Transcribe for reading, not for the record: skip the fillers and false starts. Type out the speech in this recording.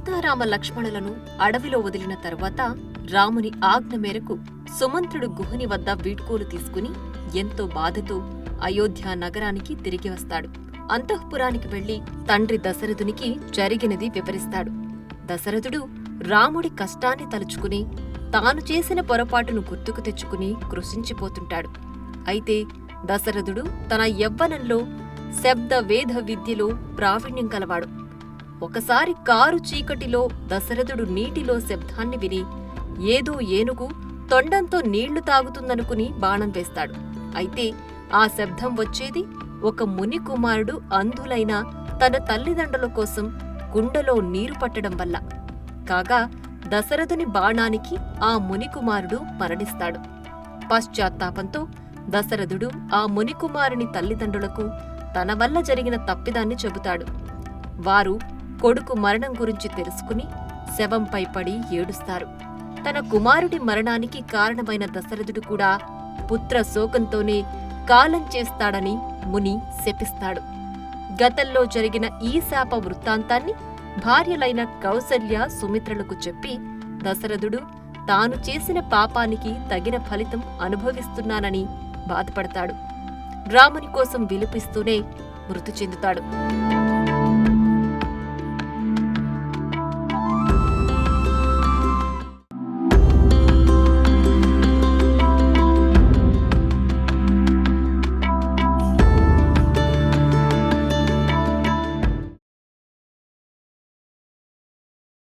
సీతారామ లక్ష్మణులను అడవిలో వదిలిన తరువాత రాముని ఆజ్ఞ మేరకు సుమంత్రుడు గుహని వద్ద వీడ్కోలు తీసుకుని ఎంతో బాధతో అయోధ్య నగరానికి తిరిగి వస్తాడు. అంతఃపురానికి వెళ్లి తండ్రి దశరథునికి జరిగినది వివరిస్తాడు. దశరథుడు రాముడి కష్టాన్ని తలుచుకుని తాను చేసిన పొరపాటును గుర్తుకు తెచ్చుకుని కృశించిపోతుంటాడు. అయితే దశరథుడు తన యవ్వనంలో శబ్ద వేద విద్యలో ప్రావీణ్యం కలవాడు. ఒకసారి కారు చీకటిలో దశరథుడు నీటిలో శబ్దాన్ని విని ఏదో ఏనుగు తొండంతో నీళ్లు తాగుతుందనుకుని బాణం వేస్తాడు. అయితే ఆ శబ్దం వచ్చేది ఒక ముని కుమారుడు అంధులైన తన తల్లిదండ్రుల కోసం కుండలో నీరు పట్టడం వల్ల. కాగా దశరథుని బాణానికి ఆ మునికుమారుడు మరణిస్తాడు. పశ్చాత్తాపంతో దశరథుడు ఆ మునికుమారుని తల్లిదండ్రులకు తన వల్ల జరిగిన తప్పిదాన్ని చెబుతాడు. వారు కొడుకు మరణం గురించి తెలుసుకుని శవంపై పడి ఏడుస్తారు. తన కుమారుడి మరణానికి కారణమైన దశరథుడు కూడా పుత్ర శోకంతోనే కాలం చేస్తాడని ముని శపిస్తాడు. గతంలో జరిగిన ఈ శాప వృత్తాంతాన్ని భార్యలైన కౌసల్య, సుమిత్రలకు చెప్పి దశరథుడు తాను చేసిన పాపానికి తగిన ఫలితం అనుభవిస్తున్నానని బాధపడతాడు. రాముని కోసం విలపిస్తూనే మృతి చెందుతాడు.